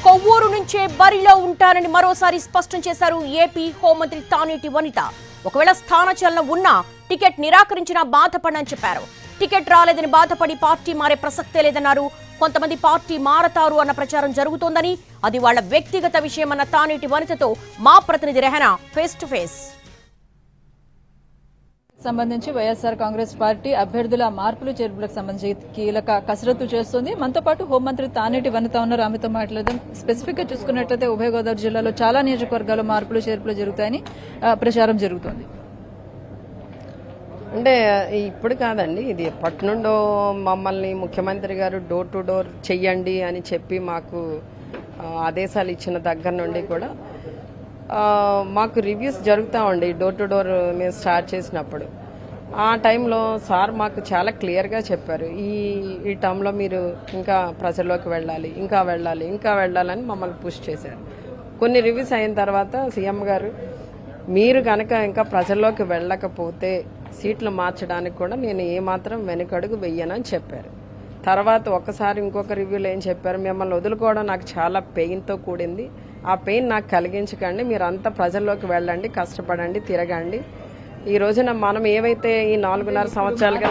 కొవ్వూరు నుంచే బరిలో ఉంటానని మరోసారి స్పష్టం చేశారు ఏపీ హోంమంత్రి తానేటి వనిత. ఒకవేళ స్థానచలనం ఉన్నా టికెట్ నిరాకరించినా బాధపడని చెప్పారు. టికెట్ రాలేదని బాధపడి పార్టీ మారే ప్రసక్తే లేదన్నారు. కొంతమంది పార్టీ మారతారు అన్న ప్రచారం జరుగుతోందని, అది వాళ్ల వ్యక్తిగత విషయమన్న తానేటి వనితతో మా ప్రతినిధి రెహనా ఫేస్ టు ఫేస్. సంబంధించి వైఎస్ఆర్ కాంగ్రెస్ పార్టీ అభ్యర్థుల మార్పులు చేర్పులకు సంబంధించి కీలక కసరత్తు చేస్తోంది. మనతో పాటు హోంమంత్రి తానేటి వనిత ఉన్నారు. ఆమెతో మాట్లాడదాం. స్పెసిఫిక్ గా చూసుకున్నట్లయితే ఉభయ గోదావరి జిల్లాలో చాలా నియోజకవర్గాల్లో మార్పులు చేర్పులు జరుగుతాయని ప్రచారం జరుగుతోంది. అంటే ఇప్పుడు కాదండి, ఇది ఎప్పటి నుండో మమ్మల్ని ముఖ్యమంత్రి గారు డోర్ టు డోర్ చెయ్యండి అని చెప్పి మాకు ఆదేశాలు ఇచ్చిన దగ్గర నుండి కూడా మాకు రివ్యూస్ జరుగుతూ ఉండే డోర్ టు డోర్ మేము స్టార్ట్ చేసినప్పుడు. ఆ టైంలో సార్ మాకు చాలా క్లియర్గా చెప్పారు, ఈ టర్మ్లో మీరు ఇంకా ప్రజల్లోకి వెళ్ళాలి, ఇంకా వెళ్ళాలని మమ్మల్ని పుష్ చేశారు. కొన్ని రివ్యూస్ అయిన తర్వాత సీఎం గారు, మీరు కనుక ఇంకా ప్రజల్లోకి వెళ్ళకపోతే సీట్లు మార్చడానికి కూడా నేను ఏమాత్రం వెనుకడుగు వెయ్యనని చెప్పారు. తర్వాత ఒక్కసారి ఇంకొక రివ్యూలో ఏం చెప్పారు, మిమ్మల్ని వదులుకోవడం నాకు చాలా పెయిన్తో కూడింది, ఆ పెయిన్ నాకు కలిగించకండి, మీరు అంతా ప్రజల్లోకి వెళ్ళండి, కష్టపడండి, తిరగండి. ఈ రోజున మనం ఏవైతే ఈ 4.5 సంవత్సరాలుగా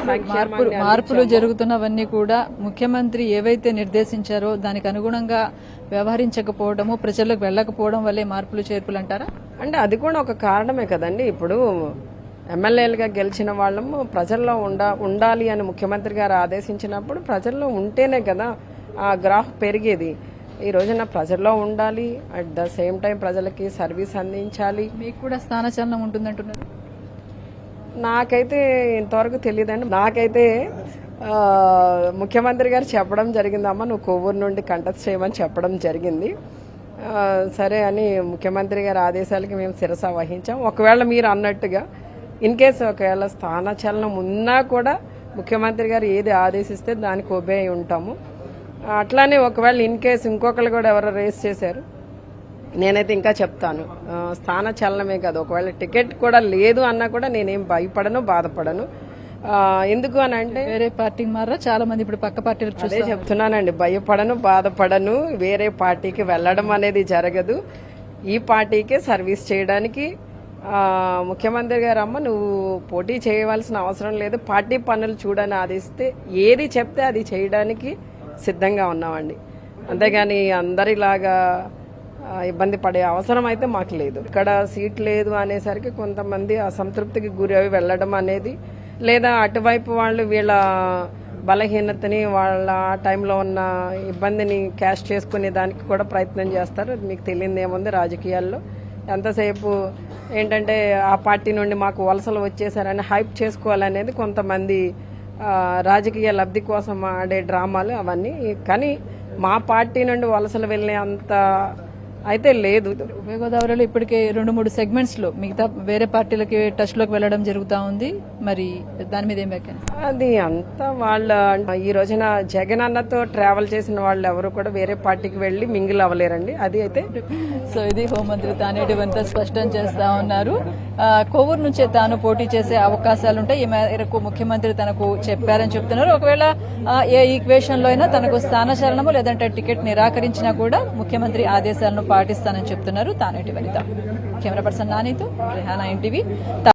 మార్పులు జరుగుతున్నవన్నీ కూడా ముఖ్యమంత్రి ఏవైతే నిర్దేశించారో దానికి అనుగుణంగా వ్యవహరించకపోవడము, ప్రజలకు వెళ్ళకపోవడం వల్లే మార్పులు చేర్పులు అంటారా? అంటే అది కూడా ఒక కారణమే కదండి. ఇప్పుడు ఎమ్మెల్యేలుగా గెలిచిన వాళ్ళము ప్రజల్లో ఉండాలి అని ముఖ్యమంత్రి గారు ఆదేశించినప్పుడు ప్రజల్లో ఉంటేనే కదా ఆ గ్రాఫ్ పెరిగేది. ఈ రోజున ప్రజల్లో ఉండాలి, అట్ ద సేమ్ టైం ప్రజలకి సర్వీస్ అందించాలి. మీకు కూడా స్థానచలనం ఉంటుందంటున్నారు? నాకైతే ఇంతవరకు తెలియదండి. నాకైతే ముఖ్యమంత్రి గారు చెప్పడం జరిగిందమ్మా, నువ్వు కొవ్వూరు నుండి కంటెస్ట్ చేయమని చెప్పడం జరిగింది. సరే అని ముఖ్యమంత్రి గారి ఆదేశాలకి మేము శిరస వహించాం. ఒకవేళ మీరు అన్నట్టుగా ఇన్ కేసు ఒకవేళ స్థానచలనం ఉన్నా కూడా ముఖ్యమంత్రి గారు ఏది ఆదేశిస్తే దానికి ఒబే అయి ఉంటాము. అట్లానే ఒకవేళ ఇన్ కేసు ఇంకొకరు కూడా ఎవరో రేస్ చేశారు, నేనైతే ఇంకా చెప్తాను, స్థానచలనమే కాదు, ఒకవేళ టికెట్ కూడా లేదు అన్నా కూడా నేనేం భయపడను, బాధపడను. ఎందుకు అని అంటే వేరే పార్టీకి మారా చాలా మంది ఇప్పుడు పక్క పార్టీలు అదే చెప్తున్నానండి, భయపడను, బాధపడను. వేరే పార్టీకి వెళ్ళడం అనేది జరగదు. ఈ పార్టీకే సర్వీస్ చేయడానికి ముఖ్యమంత్రి గారు, అమ్మ నువ్వు పోటీ చేయవలసిన అవసరం లేదు, పార్టీ పనులు చూడని ఆదేశిస్తే ఏది చెప్తే అది చేయడానికి సిద్ధంగా ఉన్నామండి. అంతేగాని అందరిలాగా ఇబ్బంది పడే అవసరం అయితే మాకు లేదు. ఇక్కడ సీట్ లేదు అనేసరికి కొంతమంది అసంతృప్తికి గురి అవి వెళ్ళడం అనేది, లేదా అటువైపు వాళ్ళు వీళ్ళ బలహీనతని, వాళ్ళ ఆ టైంలో ఉన్న ఇబ్బందిని క్యాష్ చేసుకునే దానికి కూడా ప్రయత్నం చేస్తారు. మీకు తెలియదు ఏముంది, రాజకీయాల్లో ఎంతసేపు ఏంటంటే ఆ పార్టీ నుండి మాకు వలసలు వచ్చేసారని హైప్ చేసుకోవాలనేది కొంతమంది రాజకీయ లబ్ధి కోసం ఆడే డ్రామాలు అవన్నీ. కానీ మా పార్టీ నుండి వలసలు వెళ్ళే అంత అయితే లేదు. ఉభయ గోదావరిలో ఇప్పటికే 2-3 సెగ్మెంట్స్ లో మిగతా వేరే పార్టీలకి టచ్ లోకి వెళ్లడం జరుగుతా ఉంది. మరి దాని మీద ఏం వ్యాఖ్యానం? అది అంతా వాళ్ళ ఈ రోజున జగన్ అన్నతో ట్రావెల్ చేసిన వాళ్ళు ఎవరు కూడా వేరే పార్టీకి వెళ్లి మింగిల్ అవ్వలేరండి. అది అయితే సో ఇది హోంమంత్రి తానేటి వనిత స్పష్టం చేస్తా ఉన్నారు. కొవ్వూరు నుంచే తాను పోటీ చేసే అవకాశాలుంటాయి, ఈ మేరకు ముఖ్యమంత్రి తనకు చెప్పారని చెప్తున్నారు. ఒకవేళ ఏ ఈక్వేషన్ లో అయినా తనకు స్థానచలనము లేదంటే టికెట్ నిరాకరించినా కూడా ముఖ్యమంత్రి ఆదేశాలను పాటిస్తానని చెప్తున్నారు తానేటి వనిత. కెమెరా పర్సన్ నానితో రెహానా, NTV.